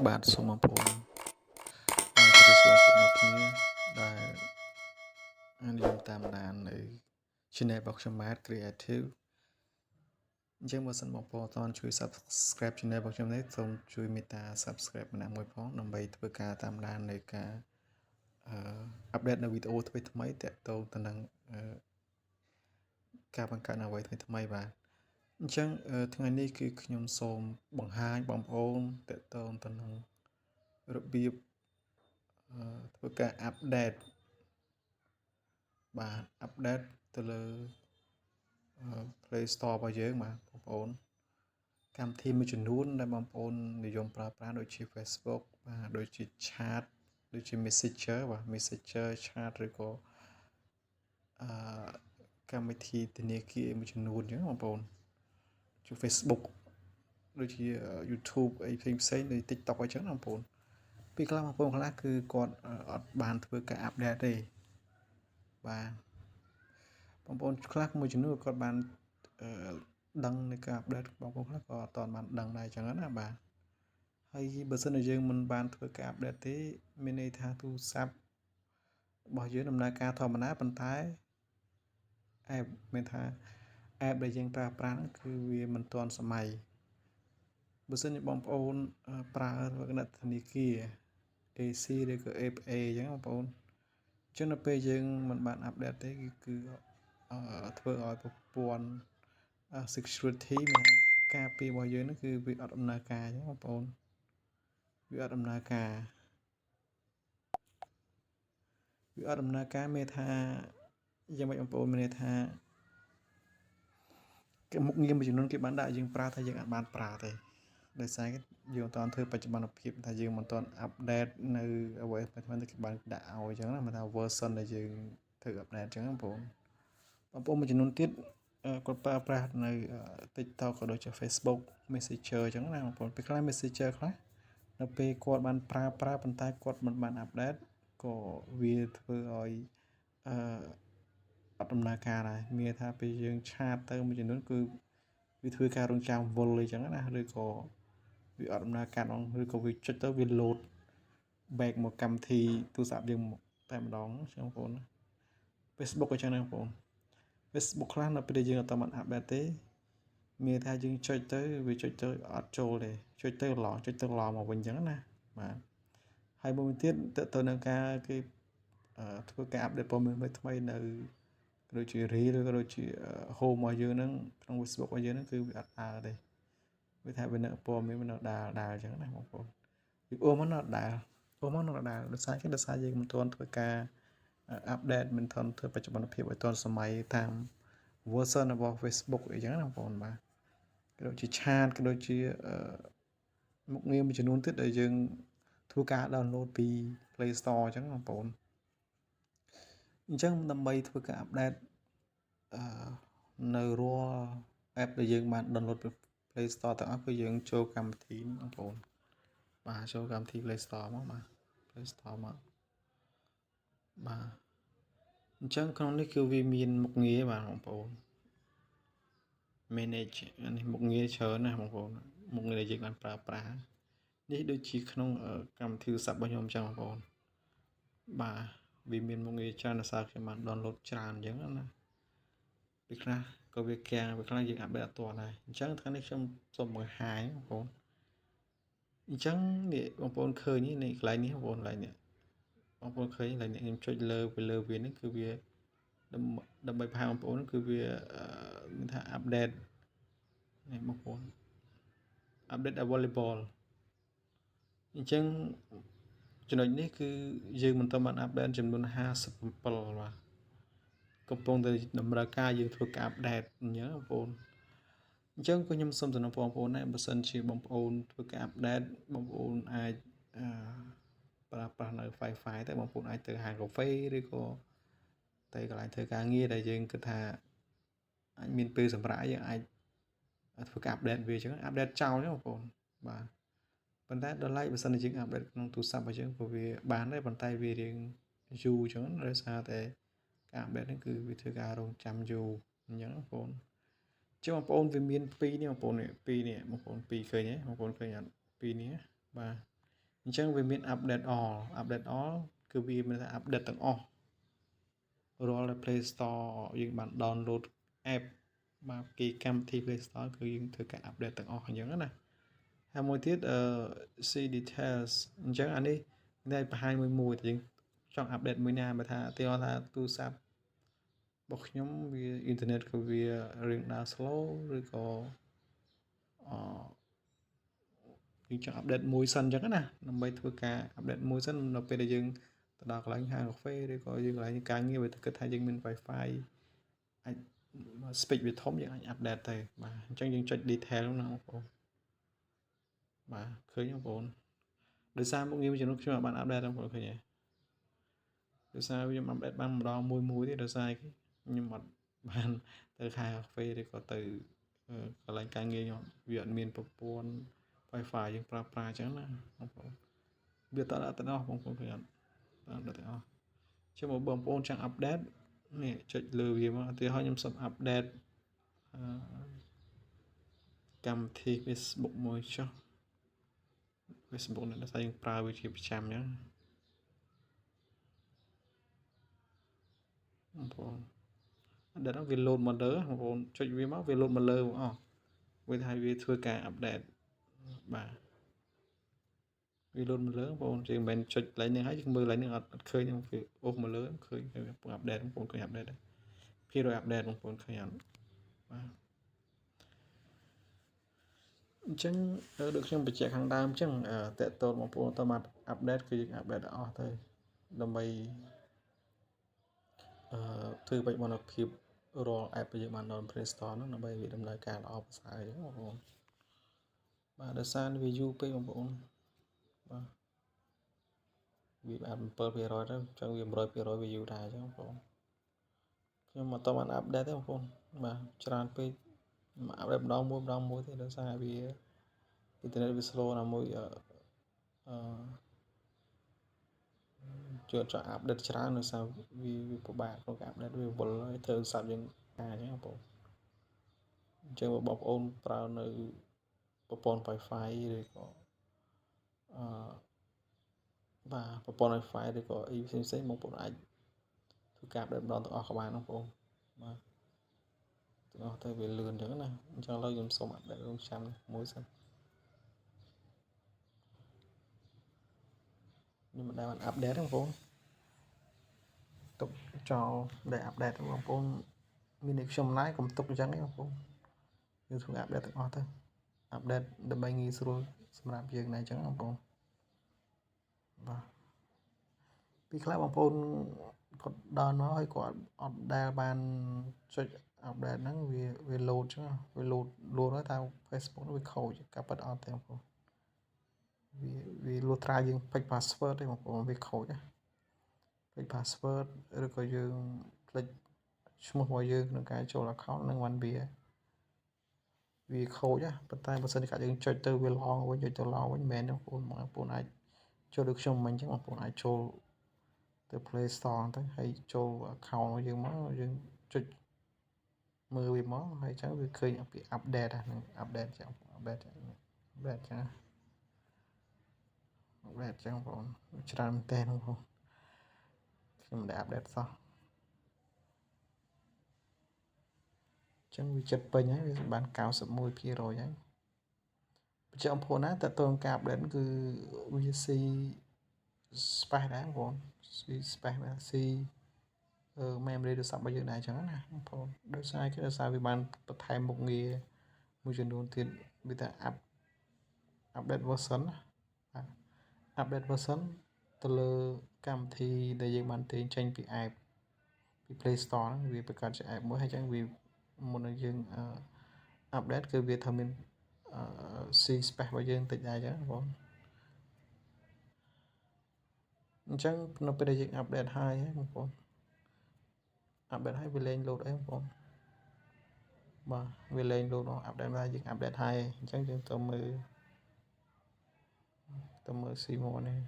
បាទសូមអរគុណជម្រាបសួរពុកអ្នកគ្នាដែលនិយមតាមដាននៅ Channel របស់ខ្ញុំ Matt Creative អញ្ចឹងបើសិនបងប្អូនអត់ទាន់ជួយ Subscribe Channel របស់ខ្ញុំនេះសូមជួយមេត្តា Subscribe ម្នាក់មួយផងដើម្បីធ្វើការតាមដាននៃការអាប់ដេតនៅវីដេអូថ្មីៗទាក់ទងទៅនឹងការបង្កើតអ្វីថ្មីៗបាទអញ្ចឹងថ្ងៃនេះគឺខ្ញុំសូមបង្ហាញបងប្អូនទាក់ទងទៅនឹងរបៀបធ្វើការអាប់ដេតបាទអាប់ដេតទៅលើ Play Store របស់យើងបាទបងប្អូនកម្មវិធីមួយចំនួនដែលបងប្អូននិយមប្រើប្រាស់ដូចជា Facebook បាទដូចជា Chat ដូចជា Messenger បាទ Messenger Chat ឬក៏កម្មវិធីធនាគារមួយចំនួនអញ្ចឹងបងប្អូនជា Facebook ដូចជា YouTube អីផ្សេងៗដូច TikTok អីចឹងបងប្អូនពីខ្លះបងប្អូនខ្លះគឺគាត់អត់បានធ្វើការអាប់ដេតទេបាទបងប្អូនខ្លះមួយចំនួនគាត់បានដឹងនៃការអាប់ដេតបងប្អូនខ្លះក៏អត់ទាន់បានដឹងដែរចឹងណាបាទហើយបើសិនជាយើងមិនបានធ្វើការអាប់ដេតទេមានន័យថាទូរស័ព្ទរបស់យើងដំណើរការធម្មតាប៉ុន្តែ app មានថា app ដែលយើងប្រើប្រាស់ហ្នឹងគឺវាមិនទាន់សម័យបើសិនជាបងប្អូនប្រើលក្ខណៈធនាគារ AC ឬក៏ APA អញ្ចឹងបងប្អូនអញ្ចឹងនៅពេលយើងមិនបានអាប់ដេតទេគឺធ្វើឲ្យប្រព័ន្ធ security មានការពាររបស់យើងហ្នឹងគឺវាអត់ដំណើរការអញ្ចឹងបងប្អូនវាអត់ដំណើរការមានថាយ៉ាងម៉េចបងប្អូនមានន័យថាគេមុខងារមួយចំនួនគេបានដាក់យើងប្រើថាយើងអាចបានប្រើទេដោយសារយើងអត់ទាន់ធ្វើបច្ចុប្បន្នភាពថាយើងមិនទាន់អាប់ដេតនៅអ្វីថ្មីៗគេបានដាក់ឲ្យអញ្ចឹងណាមិនថា version ដែលយើងធ្វើអាប់ដេតអញ្ចឹងបងប្អូនមួយចំនួនទៀតគាត់ប្រើប្រាស់នៅ TikTok ក៏ដូចជា Facebook Messenger អញ្ចឹងណាបងប្អូនពេលខ្លះ Messenger ខ្លះនៅពេលគាត់បានប្រើប៉ុន្តែគាត់មិនបានអាប់ដេតក៏វាធ្វើឲ្យអត់ដំណើរការដែរមានថាពេលយើងឆាតទៅមួយចំនួនគឺវាធ្វើការរងចាំវល់អីចឹងណាឬក៏វាអត់ដំណើរការឬក៏វាចុចទៅវា load back មកកម្មវិធីទូរស័ព្ទយើងតែម្ដងចឹងបងប្អូន Facebook អញ្ចឹងណាបងប្អូន Facebook ខ្លះនៅពេលដែលយើងអត់បានអាប់ដេតទេមានថាយើងចុចទៅវាចុចទៅអត់ចូលទេចុចទៅឡងមកវិញអញ្ចឹងណាបាទហើយមួយទៀតទៅនឹងការគេធ្វើការអាប់ដេតព័ត៌មានថ្មីនៅដូចជា Reel ឬក៏ដូចជា Home របស់យើងហ្នឹងក្នុង Facebook របស់យើងហ្នឹងគឺវាអត់ដើរទេវាថាវានៅព័ត៌មានវានៅដើរអញ្ចឹងណាបងប្អូនវាអូមកនៅដើរដោយសារយើងមិនទាន់ធ្វើការអាប់ដេតមិនទាន់ធ្វើបច្ចុប្បន្នភាពឲ្យទាន់សម័យតាម version របស់ Facebook អីចឹងណាបងប្អូនបាទក៏ដូចជាឆាតក៏ដូចជាមុខងារមួយចំនួនទៀតដែលយើងធ្វើការ download ពី Play Store អញ្ចឹងបងប្អូនអញ្ចឹងដើម្បីធ្វើការអាប់ដេតនៅរាល់ app ដែលយើងបាន download ពី Play Store ទាំងអស់គឺយើងចូលកម្មវិធីបងប្អូនបាទចូលកម្មវិធី Play Store មកបាទ Play Store មកបាទអញ្ចឹងក្នុងនេះគឺវាមានមុខងារបាទបងប្អូន manage នេះមុខងារច្រើនណាស់បងប្អូនមុខងារដែលយើងបានប្រើប្រាស់នេះដូចជាក្នុងកម្មវិធីទូរស័ព្ទរបស់ខ្ញុំអញ្ចឹងបងប្អូនបាទវាមានមុខងារច្រើនដោយសារខ្ញុំបាន download ច្រើនអញ្ចឹងណាពេលខ្លះក៏វាកាំងពេលខ្លះយើងអាប់ដេតអត់ទាន់ដែរអញ្ចឹងថ្ងៃនេះខ្ញុំសូមបង្ហាញបងប្អូនអញ្ចឹងនេះបងប្អូនឃើញនេះកន្លែងនេះបងប្អូនកន្លែងនេះបងប្អូនឃើញកន្លែងនេះខ្ញុំចុចលើវានេះគឺវាដើម្បីបង្ហាញបងប្អូនគឺវាមានថា update នេះបងប្អូន update available អញ្ចឹងចំណុចនេះគឺយើងមិនទាន់បាន update ចំនួន57បាទកំពុងតែតម្រូវការយើងធ្វើការ update អញ្ចឹងបងប្អូនអញ្ចឹងក៏ខ្ញុំសូមសំណូមពរបងប្អូនដែរបើសិនជាបងប្អូនធ្វើការ update បងប្អូនអាចប្រើប្រាស់នៅ Wi-Fi តែបងប្អូនអាចទៅហាងកាហ្វេឬក៏ទៅកន្លែងធ្វើការងារដែលយើងគិតថាអាចមានពេលសម្រាប់យើងអាចធ្វើការ update វាអញ្ចឹង update ចោលទេបងប្អូនបាទប៉ុន្តែដល់ឡែកបើសិនជាយើង update ក្នុងទូរស័ព្ទរបស់យើងព្រោះវាបានដែរប៉ុន្តែវារៀងយូរអញ្ចឹងដោយសារតែការ update ហ្នឹងគឺវាធ្វើការរងចាំយូរអញ្ចឹងបងប្អូនចុះបងប្អូនវាមាន2នេះបងប្អូន2នេះបងប្អូន2ឃើញទេបងប្អូនឃើញអត់2នេះបាទ អញ្ចឹងវាមាន update all គឺវាមានថា update ទាំងអស់រាល់ Play Store យើងបាន download app មកពីកម្មវិធី Play Store គឺយើងធ្វើការ update ទាំងអស់អញ្ចឹងណាហើយមួយទៀតsee details អញ្ចឹងអានេះតែបង្ហាញមួយតែយើងចង់ update មួយណាបើថាទីថាទូរស័ព្ទរបស់ខ្ញុំវាអ៊ីនធឺណិតក៏វារៀងដើរ slow ឬក៏អយើងចង់ update មួយសិនអញ្ចឹងណាដើម្បីធ្វើការ update មួយសិននៅពេលដែលយើងទៅដល់កន្លែងហាងកាហ្វេឬក៏យើងកន្លែងការងារវាគិតថាយើងមាន Wi-Fi អាច speed វាធំយើងអាច update ទៅបាទអញ្ចឹងយើងចុច detail ណាបងប្អូនបាទឃើញបងប្អូនដោយសារមុខងារមួយចំនួនខ្ញុំបាន update បងប្អូនឃើញទេដោយសារខ្ញុំ update បានម្ដងមួយទេដោយសារខ្ញុំអត់បានទៅខាងកាហ្វេឬក៏ទៅកន្លែងការងារខ្ញុំវាអត់មានប្រព័ន្ធ Wi-Fi យើងប្រើប្រាស់អញ្ចឹងណាបងប្អូនវាតើអត់ទាំងអស់បងប្អូនឃើញអត់អត់ទាំងអស់ជិះមកបងប្អូនចង់ update នេះចុចលើវាមកឧទាហរណ៍ខ្ញុំសុំ update កម្មវិធី Facebook មួយចុះ Facebook នេះដោយសារយើងប្រើវាជាប្រចាំអញ្ចឹងបងប្អូនដល់វា load មកលើបងប្អូនចុចវាមកវា load មកលើអស់វាថាវាធ្វើការ update បាទវា load មកលើបងប្អូនជាមិនមែនចុចកន្លែងនេះហើយយើងមើលកន្លែងនេះអត់ឃើញវាអូសមកលើឃើញកំពុង update បងប្អូនឃើញ update ដែរ200 update បងប្អូនឃើញអត់បាទអញ្ចឹងដូចខ្ញុំបញ្ជាក់ខាងដើមអញ្ចឹងតើតើបងប្អូនតើមក update គឺយើង update អស់ទៅដើម្បីធ្វើបច្ចុប្បន្នភាពរាល់ app ដែលយើងបានដល់ Play Store ហ្នឹងដើម្បីវាដំណើរការល្អប្រសើរអញ្ចឹងបងប្អូនបាទដោយសារវាយូរពេកបងប្អូនបាទវាបាន7%ទៅអញ្ចឹងវា100%វាយូរដែរអញ្ចឹងបងប្អូនខ្ញុំអត់តបាន update ទេបងប្អូនបាទច្រើនពេកមក update ម្ដងមួយទេដោយសារវាអ៊ីនធឺណិតវា slow ណាមួយអឺជួយចង់ update ច្រើនដោយសារវាពិបាកក្នុងការ update វាវល់ហើយធ្វើស័ព្ទយើងការអញ្ចឹងបងប្អូនអញ្ចឹងបងប្អូនប្រើនៅប្រព័ន្ធ Wi-Fi ឬក៏បាទប្រព័ន្ធ Wi-Fi ឬក៏អីផ្សេងបងប្អូនអាចធ្វើការ update ម្ដងទាំងអស់ក៏បានបងប្អូនបាទទាំងអស់ទៅវាលឿនអញ្ចឹងណាអញ្ចឹងឥឡូវខ្ញុំសូម update រងចាំមួយសិនខ្ញុំមិនដែលបាន update ទេបងប្អូនទុកចោលដែល update បងប្អូនមានតែខ្ញុំណាយកុំទុកអញ្ចឹងទេបងប្អូនយើងធ្វើ update ទាំងអស់ទៅ update ដើម្បីងាយស្រួលសម្រាប់យើងដែរអញ្ចឹងបងប្អូនបាទពីខ្លះបងប្អូនគាត់ដល់មកហើយគាត់អត់ដែលបានចុច update ហ្នឹងវា load ចឹងវា load ហើយថា Facebook nó វាខូចកាប់ប៉ាត់អត់ទេបងប្អូនវាលួចត្រាយើងពេច password ទេបងប្អូនវាខូចពេច password ឬក៏យើងភ្លេចឈ្មោះរបស់យើងក្នុងការចូល account ហ្នឹងបានវាខូចប៉ុន្តែបើសិនជាយើងចុចទៅវាឡងវិញចុចទៅឡងវិញមិនមែនទេបងប្អូនអាចចូលដូចខ្ញុំមិញអញ្ចឹងបងប្អូនអាចចូលទៅ Play Store ទៅហើយចូល account របស់យើងមកយើងចុចមើលវាមកហើយអញ្ចឹងវាឃើញពី update ហ្នឹង update ចឹង update ចឹង update ចឹង update ចឹងបងប្អូនច្រើនមែនតើបងប្អូនខ្ញុំមិនដែល update សោះចឹងវាចិត្តពេញហើយវាបាន91%ហើយបញ្ជាក់អំពូនណាតើតើការ update គឺវា C space ដែរបងប្អូន C space ណា C memory ទូរស័ព្ទរបស់យើងដែរអញ្ចឹងណាបងប្អូនដោយសារវាបានបន្ថែមមុខងារមួយចំនួនទៀតវាថា update version ណាបាទ update version ទៅលើកម្មវិធីដែលយើងបានទាញចេញពី app ពី Play Store ហ្នឹងវាប្រកាសជា app មួយហើយអញ្ចឹងវាមុននឹងយើងupdate គឺវាថាមានC space របស់យើងតិចដែរអញ្ចឹងបងអញ្ចឹងនៅពេលដែលយើង update ហើយបងប្អូន update ហើយវាលែង load អីបងប្អូនបាទវាលែង load update មកយើង update ហើយអញ្ចឹងយើងទៅមើលC1 នេះ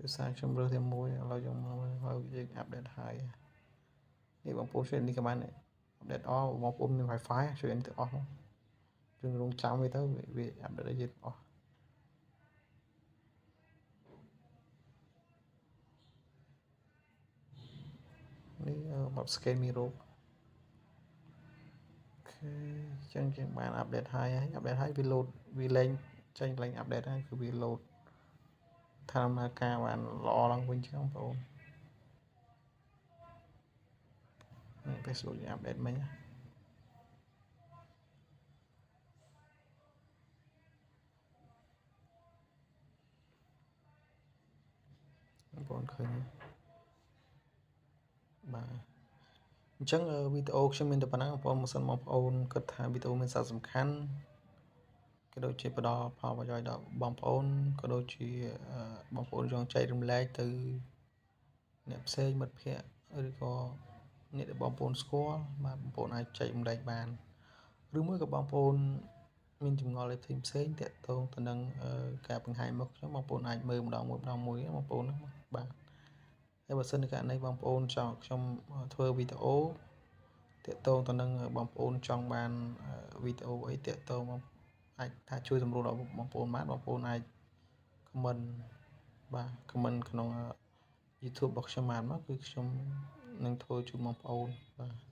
ដោយសារខ្ញុំរើសតែមួយឥឡូវយើងមើលយើង update ហើយនេះបងប្អូនជួយនេះក៏បាន update អស់បងប្អូនមាន Wi-Fi ជួយទាំងអស់មកយើងរងចាំវាទៅវា update ឲ្យយើងអស់នេះបប scan មីរោគចឹងយើងបាន update ហើយ update ហើយវា load វាលែងចេញកន្លែង update ហើយគឺវា load ថាដំណើរការបានល្អឡើងវិញចឹងបងប្អូននេះ Facebook យើង update មិញបងប្អូនឃើញបាទអញ្ចឹងវីដេអូខ្ញុំមានតែប៉ុណ្ណឹងបងប្អូនមិនសិនបងប្អូនគិតថាវីដេអូមានសារៈសំខាន់ក៏ដូចជាផ្ដល់ផលប្រយោជន៍ដល់បងប្អូនក៏ដូចជាបងប្អូនចង់ចែករំលែកទៅអ្នកផ្សេងមិត្តភ័ក្តិឬក៏អ្នកដែលបងប្អូនស្គាល់បាទបងប្អូនអាចចែករំលែកបានឬមួយក៏បងប្អូនមានចម្ងល់អីផ្សេងតាក់ទងទៅនឹងការបង្ហាញមកខ្ញុំបងប្អូនអាចមើលម្ដងមួយបងប្អូនបាទហើយបើសិនជាករណីបងប្អូនចង់ខ្ញុំធ្វើវីដេអូតាក់ទងទៅនឹងបងប្អូនចង់បានវីដេអូអីតាក់ទងអាចថាជួយសម្រួលដល់បងប្អូនបានបងប្អូនអាច comment បាទ comment ក្នុង YouTube របស់ខ្ញុំបានមកគឺខ្ញុំនឹងធ្វើជូនបងប្អូនបាទ